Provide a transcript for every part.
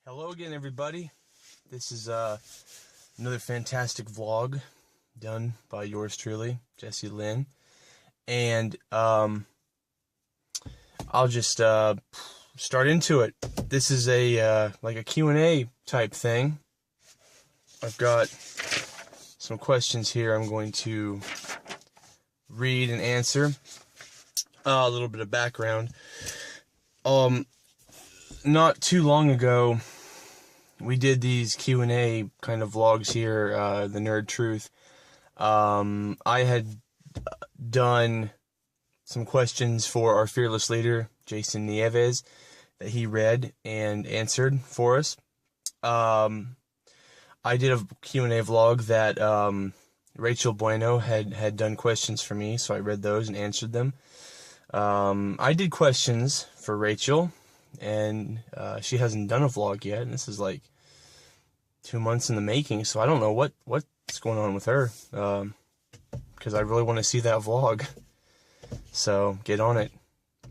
Hello again, everybody. This is another fantastic vlog done by yours truly, Jesse Lynn. And I'll just start into it. This is a like a Q&A type thing. I've got some questions here I'm going to read and answer. A little bit of background. Not too long ago, we did these Q&A kind of vlogs here, the Nerd Truth. I had done some questions for our fearless leader, Jason Nieves, that he read and answered for us. I did a Q&A vlog that Rachel Bueno had done questions for me, so I read those and answered them. I did questions for Rachel, and she hasn't done a vlog yet, and this is like 2 months in the making, so I don't know what's going on with her, because I really want to see that vlog. So get on it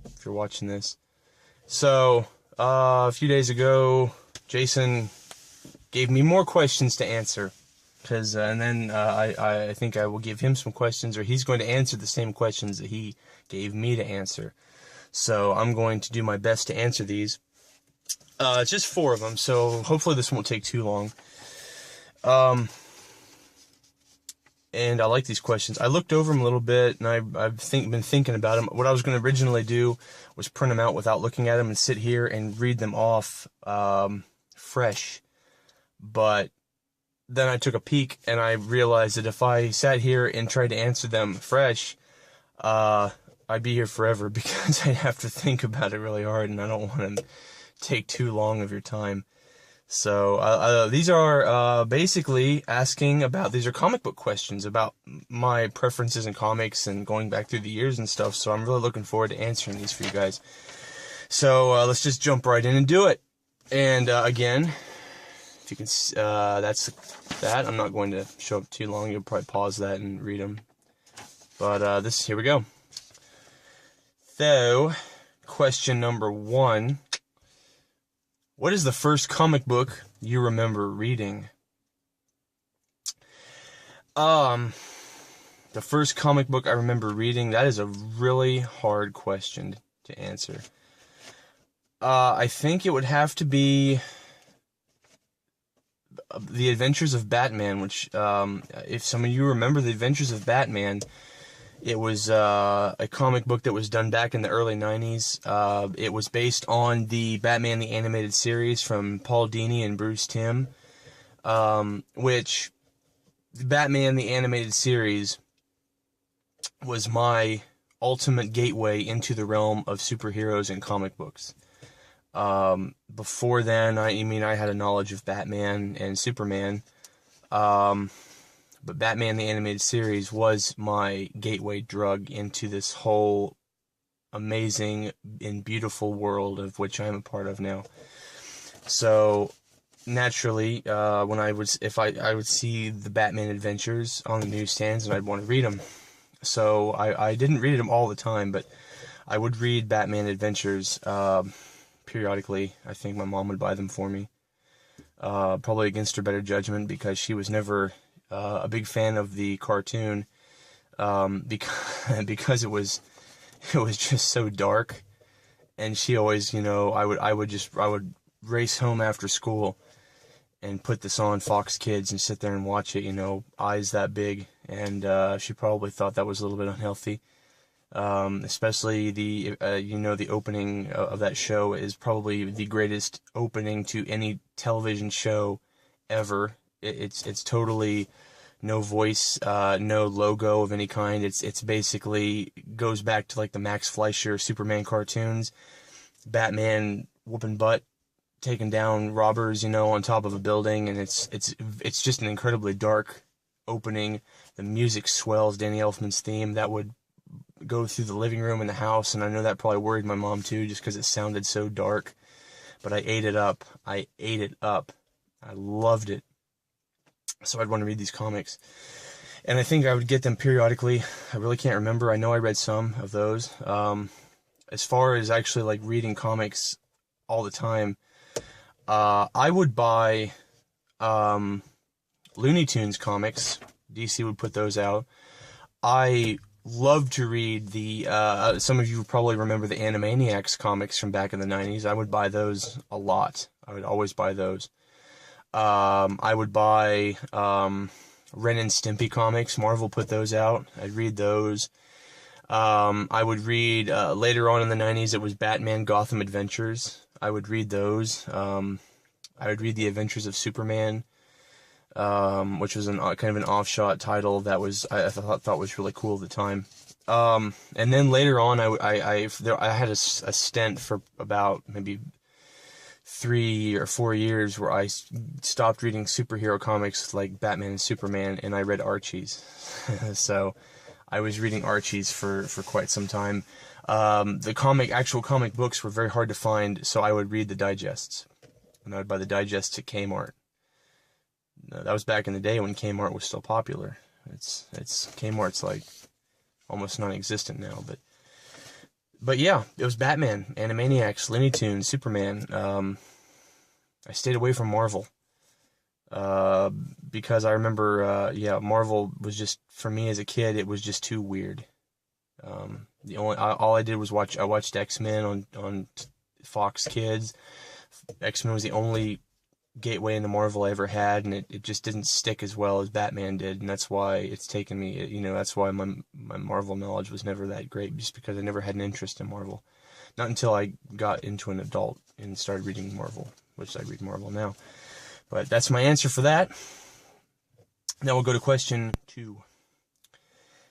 if you're watching this. So a few days ago, Jason gave me more questions to answer, and then I think I will give him some questions, or he's going to answer the same questions that he gave me to answer. So I'm going to do my best to answer these. It's just 4 of them, so hopefully this won't take too long. And I like these questions. I looked over them a little bit, and I've been thinking about them. What I was going to originally do was print them out without looking at them and sit here and read them off fresh. But then I took a peek, and I realized that if I sat here and tried to answer them fresh, I'd be here forever, because I'd have to think about it really hard, and I don't want to take too long of your time. So these are basically asking about, these are comic book questions about my preferences in comics and going back through the years and stuff, so I'm really looking forward to answering these for you guys. So let's just jump right in and do it. And again, if you can, that's that. I'm not going to show up too long. You'll probably pause that and read them. But here we go. So, question number 1. What is the first comic book you remember reading? The first comic book I remember reading, that is a really hard question to answer. I think it would have to be The Adventures of Batman, which, if some of you remember The Adventures of Batman, it was a comic book that was done back in the early 90s. It was based on the Batman the Animated Series from Paul Dini and Bruce Timm, which Batman the Animated Series was my ultimate gateway into the realm of superheroes and comic books. Before then, I had a knowledge of Batman and Superman, but Batman the Animated Series was my gateway drug into this whole amazing and beautiful world of which I am a part of now. So naturally, when I would see the Batman adventures on the newsstands, and I'd want to read them. So I didn't read them all the time, but I would read Batman adventures periodically. I think my mom would buy them for me, probably against her better judgment, because she was never a big fan of the cartoon, because it was just so dark, and she always, I would race home after school and put this on Fox Kids and sit there and watch it, eyes that big, and she probably thought that was a little bit unhealthy. Especially the opening of that show is probably the greatest opening to any television show ever. It's totally no voice, no logo of any kind. It's basically goes back to like the Max Fleischer Superman cartoons. Batman whooping butt, taking down robbers, on top of a building, and it's just an incredibly dark opening. The music swells, Danny Elfman's theme that would go through the living room in the house, and I know that probably worried my mom too, just because it sounded so dark. But I ate it up. I loved it. So I'd want to read these comics, and I think I would get them periodically. I really can't remember. I know I read some of those. As far as actually like reading comics all the time, I would buy Looney Tunes comics. DC would put those out. I love to read some of you probably remember the Animaniacs comics from back in the 90s. I would buy those a lot. I would always buy those. I would buy Ren and Stimpy comics. Marvel put those out. I'd read those. I would read, later on in the 90s, it was Batman Gotham Adventures. I would read those. I would read The Adventures of Superman, which was kind of an offshot title that I thought was really cool at the time. And then later on, I had a stint for about maybe 3 or 4 years where I stopped reading superhero comics like Batman and Superman, and I read Archie's. So I was reading Archie's for quite some time. The actual comic books were very hard to find, so I would read the digests. And I would buy the digests at Kmart. That was back in the day when Kmart was still popular. Kmart's like almost non-existent now, but yeah, it was Batman, Animaniacs, Looney Tunes, Superman. I stayed away from Marvel because I remember, Marvel was just, for me as a kid, it was just too weird. All I did was I watched X-Men on Fox Kids. X-Men was the only gateway into Marvel I ever had, and it just didn't stick as well as Batman did, and that's why it's taken me, that's why my Marvel knowledge was never that great, just because I never had an interest in Marvel. Not until I got into an adult and started reading Marvel, which I read Marvel now. But that's my answer for that. Now we'll go to question 2.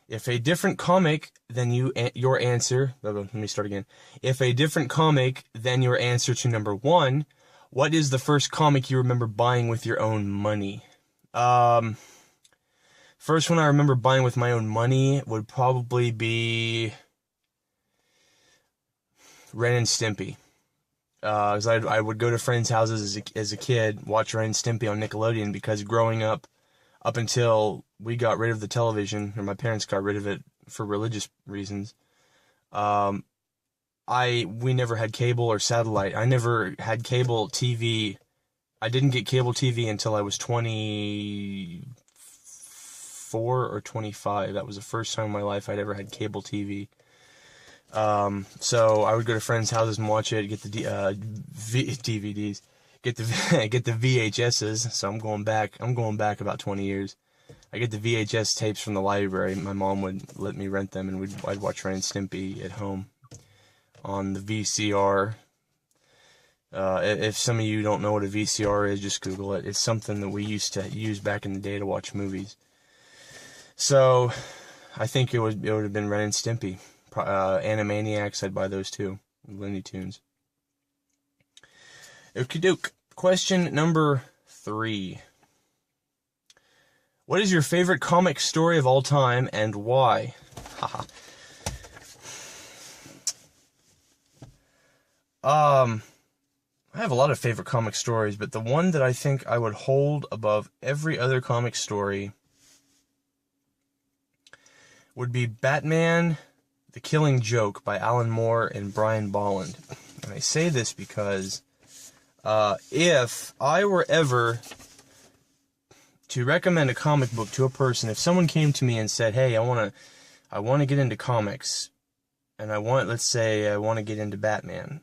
If a different comic than your answer... Let me start again. If a different comic than your answer to number 1, what is the first comic you remember buying with your own money? First one I remember buying with my own money would probably be Ren and Stimpy. 'Cause I would go to friends' houses as a kid, watch Ren and Stimpy on Nickelodeon, because growing up until we got rid of the television, or my parents got rid of it for religious reasons, we never had cable or satellite. I never had cable TV. I didn't get cable TV until I was 24 or 25. That was the first time in my life I'd ever had cable TV. So I would go to friends' houses and watch it, get the DVDs, get the VHSs. So I'm going back about 20 years. I get the VHS tapes from the library. My mom would let me rent them, and I'd watch Ren and Stimpy at home on the VCR. If some of you don't know what a VCR is, just Google it. It's something that we used to use back in the day to watch movies. So I think it would have been Ren and Stimpy. Animaniacs, I'd buy those too. Looney Tunes. Okie doke. Question number 3. What is your favorite comic story of all time, and why? Haha. I have a lot of favorite comic stories, but the one that I think I would hold above every other comic story would be Batman: The Killing Joke by Alan Moore and Brian Bolland. And I say this because if I were ever to recommend a comic book to a person, if someone came to me and said, "Hey, I want to get into comics, and let's say I want to get into Batman,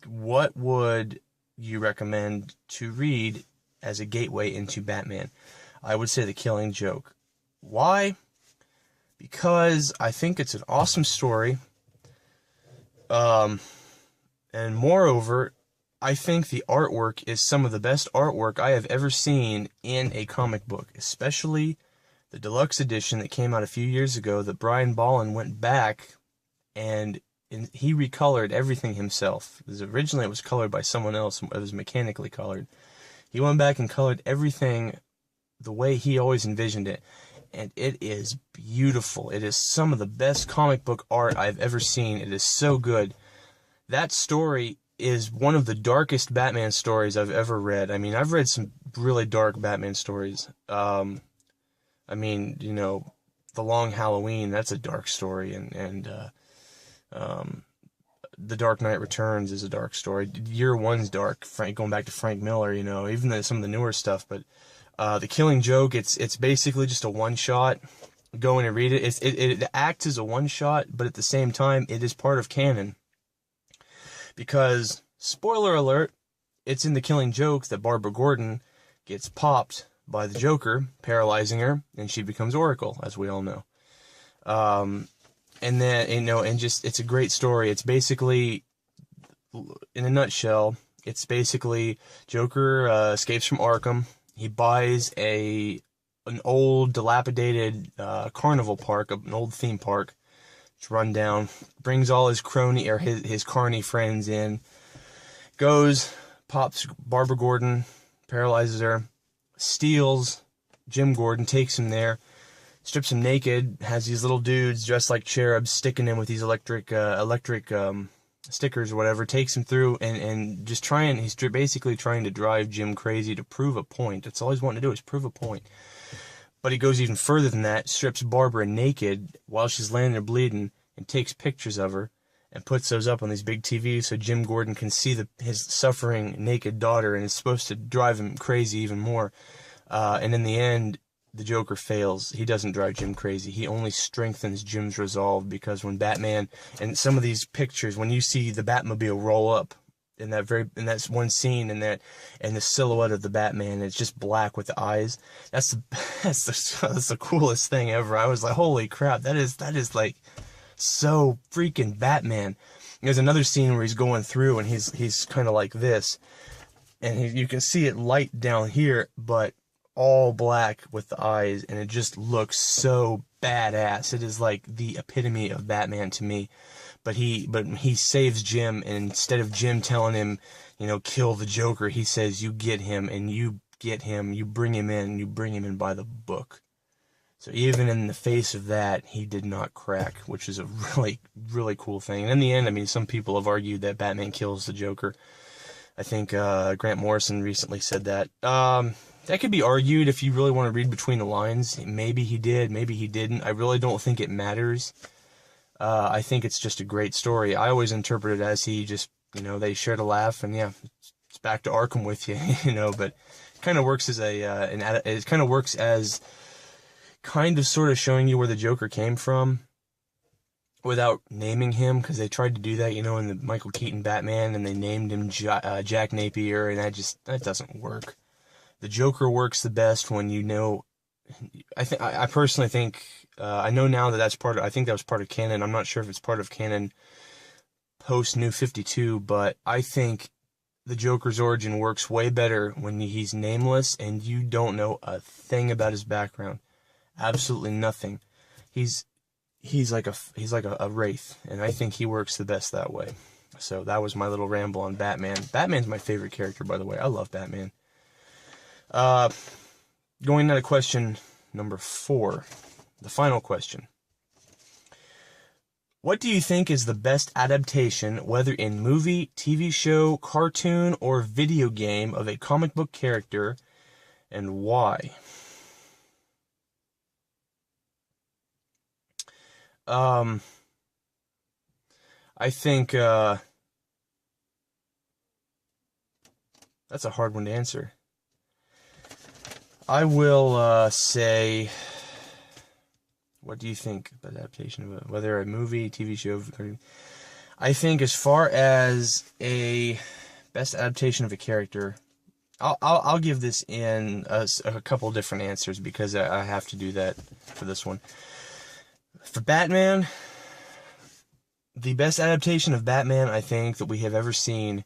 what would you recommend to read as a gateway into Batman?" I would say The Killing Joke. Why? Because I think it's an awesome story. And moreover, I think the artwork is some of the best artwork I have ever seen in a comic book, especially the deluxe edition that came out a few years ago that Brian Bolland went back and he recolored everything himself. Because originally it was colored by someone else. It was mechanically colored. He went back and colored everything the way he always envisioned it. And it is beautiful. It is some of the best comic book art I've ever seen. It is so good. That story is one of the darkest Batman stories I've ever read. I mean, I've read some really dark Batman stories. The Long Halloween, that's a dark story. And The Dark Knight Returns is a dark story. Year One's dark. Going back to Frank Miller, even some of the newer stuff. But The Killing Joke, it's basically just a one-shot. Go in and read it. It acts as a one-shot, but at the same time, it is part of canon. Because, spoiler alert, it's in The Killing Joke that Barbara Gordon gets popped by the Joker, paralyzing her, and she becomes Oracle, as we all know. And then, it's a great story. It's basically, in a nutshell, it's basically Joker escapes from Arkham. He buys an old, dilapidated carnival park, an old theme park. It's run down. Brings all his his carny friends in. Goes, pops Barbara Gordon, paralyzes her, steals Jim Gordon, takes him there, strips him naked, has these little dudes dressed like cherubs sticking him with these electric stickers or whatever, takes him through and he's basically trying to drive Jim crazy to prove a point. That's all he's wanting to do, is prove a point. But he goes even further than that, strips Barbara naked while she's laying there bleeding, and takes pictures of her and puts those up on these big TVs so Jim Gordon can see his suffering naked daughter, and it's supposed to drive him crazy even more. And in the end, the Joker fails. He doesn't drive Jim crazy. He only strengthens Jim's resolve, because when Batman, and some of these pictures, when you see the Batmobile roll up in that one scene, and the silhouette of the Batman, it's just black with the eyes. That's the coolest thing ever. I was like, holy crap, that is like so freaking Batman. There's another scene where he's going through and he's kind of like this, and you can see it light down here, but all black with the eyes, and it just looks so badass. It is like the epitome of Batman to me. But he saves Jim, and instead of Jim telling him, kill the Joker, he says, you get him, and you get him, you bring him in, and you bring him in by the book. So even in the face of that, he did not crack, which is a really, really cool thing. And in the end, some people have argued that Batman kills the Joker. I think Grant Morrison recently said that. That could be argued if you really want to read between the lines. Maybe he did, maybe he didn't. I really don't think it matters. I think it's just a great story. I always interpret it as he just, they shared a laugh, and yeah, it's back to Arkham with you, but it kind of works as it kind of works as kind of sort of showing you where the Joker came from without naming him, because they tried to do that, in the Michael Keaton Batman, and they named him Jack Napier, and that doesn't work. The Joker works the best when I personally think, I know now that I think that was part of canon. I'm not sure if it's part of canon post New 52, but I think the Joker's origin works way better when he's nameless and you don't know a thing about his background. Absolutely nothing. He's like a wraith, and I think he works the best that way. So that was my little ramble on Batman. Batman's my favorite character, by the way. I love Batman. Going on to question number 4, the final question. What do you think is the best adaptation, whether in movie, TV show, cartoon, or video game, of a comic book character, and why? I think, that's a hard one to answer. I will say, what do you think about adaptation of whether a movie, TV show? I think as far as a best adaptation of a character, I'll give this in a couple different answers, because I have to do that for this one. For Batman, the best adaptation of Batman I think that we have ever seen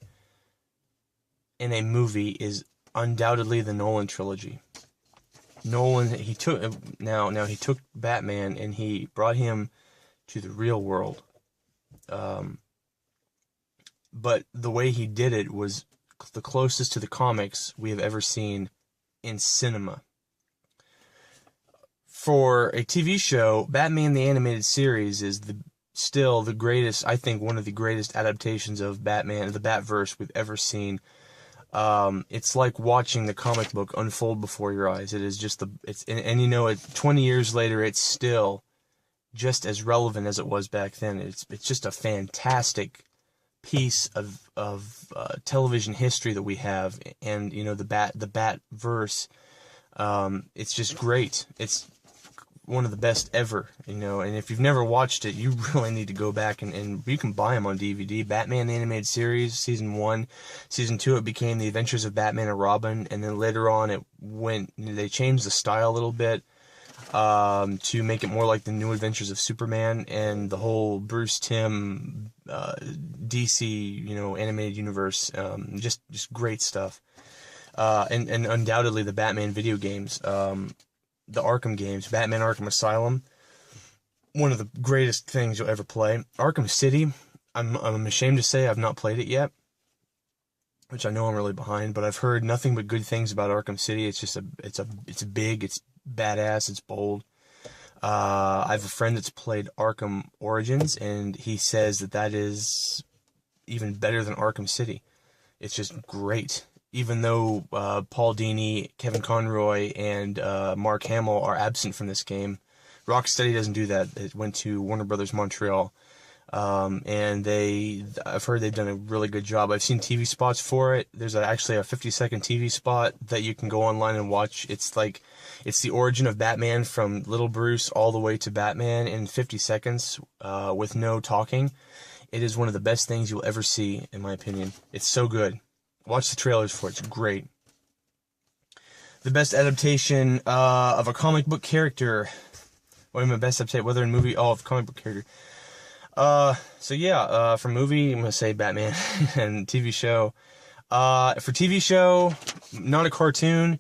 in a movie is undoubtedly the Nolan trilogy. Nolan, he took Batman and he brought him to the real world. But the way he did it was the closest to the comics we have ever seen in cinema. For a TV show, Batman the Animated Series is still the greatest, I think one of the greatest adaptations of Batman, the Batverse we've ever seen. It's like watching the comic book unfold before your eyes. It is just 20 years later, it's still just as relevant as it was back then. It's just a fantastic piece of television history that we have, and you know, the Bat verse. It's just great. It's one of the best ever, you know, and if you've never watched it, you really need to go back, and you can buy them on DVD. Batman the Animated Series, Season 1. Season 2, it became The Adventures of Batman and Robin, and then later on they changed the style a little bit to make it more like The New Adventures of Superman, and the whole Bruce Timm DC, you know, animated universe. Just great stuff. And undoubtedly the Batman video games. The Arkham games, Batman Arkham Asylum, one of the greatest things you'll ever play. Arkham City, I'm ashamed to say I've not played it yet, which I know I'm really behind, but I've heard nothing but good things about Arkham City. It's just it's big, it's badass, it's bold. I have a friend that's played Arkham Origins, and he says that is even better than Arkham City. It's just great. Even though Paul Dini, Kevin Conroy, and Mark Hamill are absent from this game, Rocksteady doesn't do that. It went to Warner Brothers Montreal, and I've heard they've done a really good job. I've seen TV spots for it. There's actually a 50-second TV spot that you can go online and watch. It's the origin of Batman from Little Bruce all the way to Batman in 50 seconds with no talking. It is one of the best things you'll ever see, in my opinion. It's so good. Watch the trailers for it. It's great. The best adaptation of a comic book character. What am I best adaptation? Whether in movie, of comic book character. So yeah, for movie, I'm gonna say Batman, and TV show. For TV show, not a cartoon.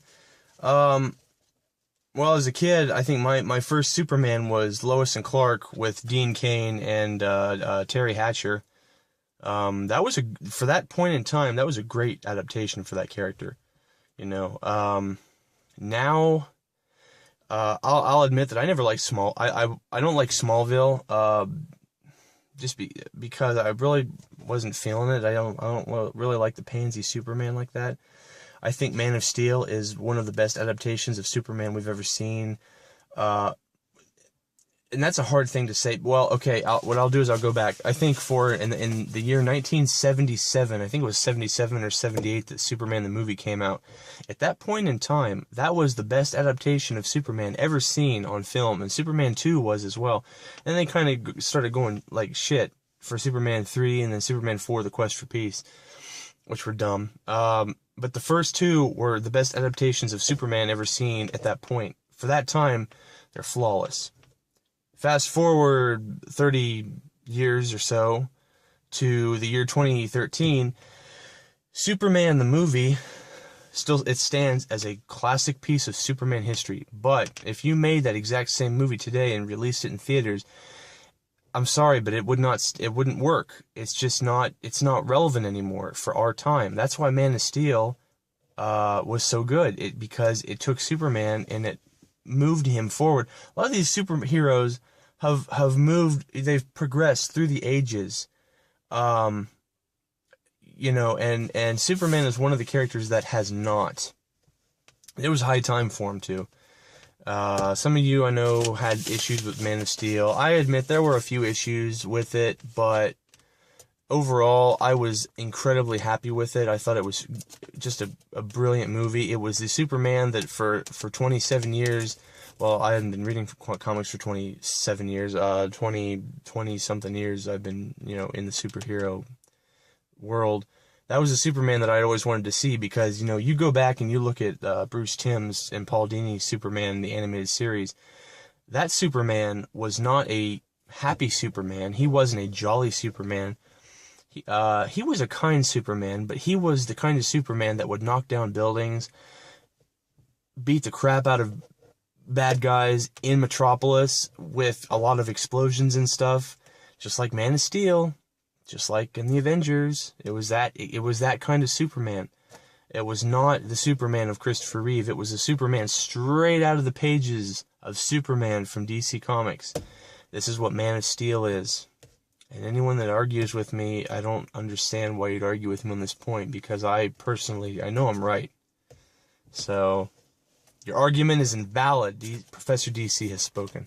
Well, as a kid, I think my first Superman was Lois and Clark with Dean Cain and Terry Hatcher. That was for that point in time, that was a great adaptation for that character, you know. Now, I'll admit that I never liked I don't like Smallville, just because I really wasn't feeling it. I don't really like the pansy Superman like that. I think Man of Steel is one of the best adaptations of Superman we've ever seen. And that's a hard thing to say. Well, okay, what I'll do is I'll go back. I think in the year 1977, I think it was 77 or 78 that Superman the movie came out. At that point in time, that was the best adaptation of Superman ever seen on film, and Superman 2 was as well. And they kind of started going like shit for Superman 3 and then Superman 4, The Quest for Peace, which were dumb. But the first two were the best adaptations of Superman ever seen at that point. For that time, they're flawless. Fast forward 30 years or so to the year 2013, Superman the movie it stands as a classic piece of Superman history. But if you made that exact same movie today and released it in theaters, I'm sorry, but it wouldn't work. It's not relevant anymore for our time. That's why Man of Steel was so good. Because it took Superman and it moved him forward. A lot of these superheroes have moved, they've progressed through the ages, you know, and Superman is one of the characters that has not. It was high time for him to. Some of you I know had issues with Man of Steel. I admit there were a few issues with it, but overall I was incredibly happy with it. I thought it was just a brilliant movie. It was the Superman that for 27 years. Well, I hadn't been reading comics for 27 years, 20-something years I've been, you know, in the superhero world. That was a Superman that I always wanted to see because, you know, you go back and you look at Bruce Timm's and Paul Dini's Superman, the animated series. That Superman was not a happy Superman. He wasn't a jolly Superman. He was a kind Superman, but he was the kind of Superman that would knock down buildings, beat the crap out of bad guys in Metropolis with a lot of explosions and stuff, just like Man of Steel, just like in the Avengers. It was that kind of Superman. It was not the Superman of Christopher Reeve. It was a Superman straight out of the pages of Superman from DC Comics. This is what Man of Steel is. And anyone that argues with me, I don't understand why you'd argue with me on this point, because I know I'm right. So your argument is invalid. Professor DC has spoken.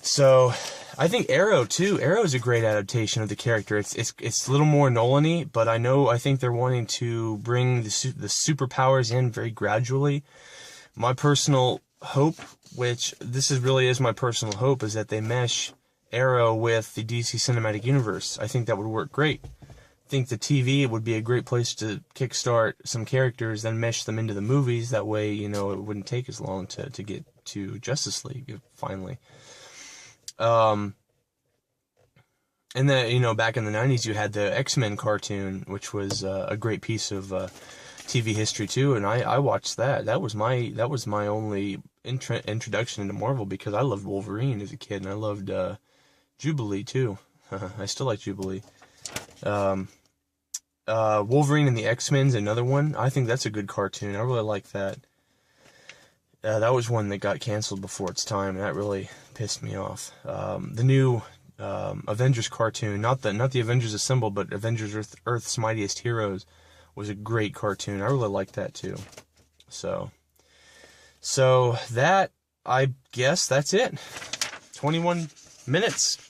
So I think Arrow too. Arrow is a great adaptation of the character. It's a little more Nolan-y, but I think they're wanting to bring the superpowers in very gradually. My personal hope, which this really is my personal hope, is that they mesh Arrow with the DC Cinematic Universe. I think that would work great. I think the TV would be a great place to kickstart some characters, then mesh them into the movies. That way, it wouldn't take as long to get to Justice League finally. And then, back in the 90s, you had the X-Men cartoon, which was a great piece of TV history too, and I watched that. That was my only introduction into Marvel, because I loved Wolverine as a kid, and I loved Jubilee too. I still like Jubilee. Wolverine and the X-Men's another one. I think that's a good cartoon. I really like that. That was one that got canceled before its time, and that really pissed me off. The new Avengers cartoon, not the Avengers Assemble, but Avengers Earth's Mightiest Heroes, was a great cartoon. I really liked that too. So that, I guess that's it. 21 minutes.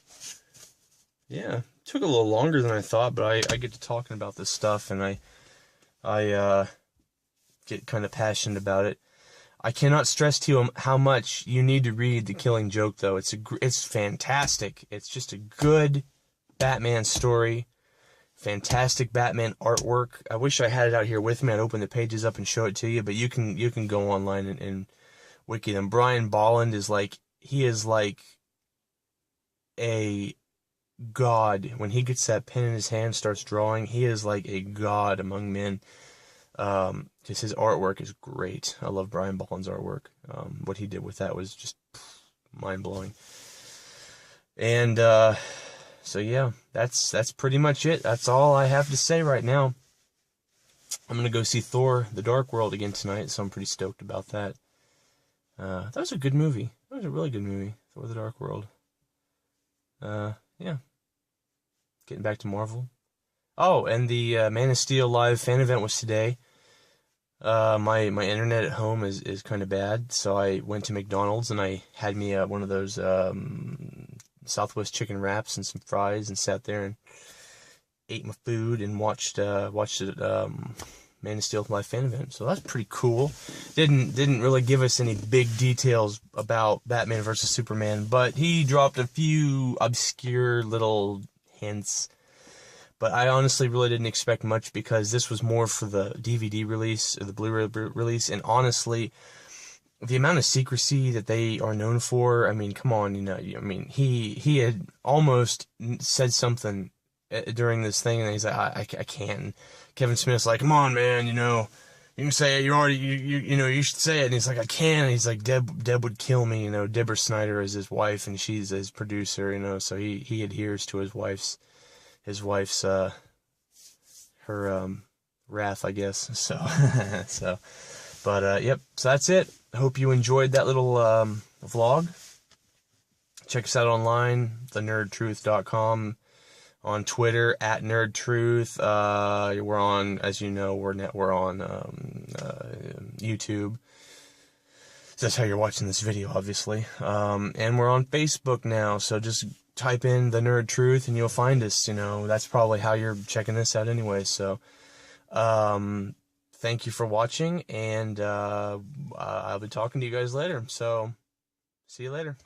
Yeah, took a little longer than I thought, but I get to talking about this stuff, and I get kind of passionate about it. I cannot stress to you how much you need to read The Killing Joke, though. It's fantastic. It's just a good Batman story. Fantastic Batman artwork. I wish I had it out here with me. I'd open the pages up and show it to you, but you can go online and wiki them. Brian Bolland is like a god. When he gets that pen in his hand, starts drawing, he is like a god among men. Just his artwork is great. I love Brian Bolland's artwork. What he did with that was just mind-blowing. And so yeah, that's pretty much it. That's all I have to say right now. I'm gonna go see Thor: The Dark World again tonight, so I'm pretty stoked about that. That was a good movie. That was a really good movie, Thor: The Dark World. Yeah. Getting back to Marvel. Oh, and the Man of Steel live fan event was today. My internet at home is kind of bad, so I went to McDonald's and I had me one of those Southwest chicken wraps and some fries, and sat there and ate my food and watched it Man of Steel live fan event. So that's pretty cool. Didn't really give us any big details about Batman versus Superman, but he dropped a few obscure little hints. But I honestly really didn't expect much, because this was more for the DVD release, or the Blu-ray release, and honestly, the amount of secrecy that they are known for, I mean, come on, he had almost said something during this thing, and he's like, I can't. And Kevin Smith's like, come on, man, you can say it, you should say it, and he's like, I can't, and he's like, Deb would kill me, Deborah Snyder is his wife, and she's his producer, so he adheres to his wife's her wrath, I guess. So but yep, so that's it. I hope you enjoyed that little vlog. Check us out online, thenerdtruth.com, on Twitter @nerdtruth. We're on, as you know, we're on YouTube. So that's how you're watching this video, obviously. And we're on Facebook now, so just type in The Nerd Truth and you'll find us. That's probably how you're checking this out anyway. So thank you for watching, and I'll be talking to you guys later. So see you later.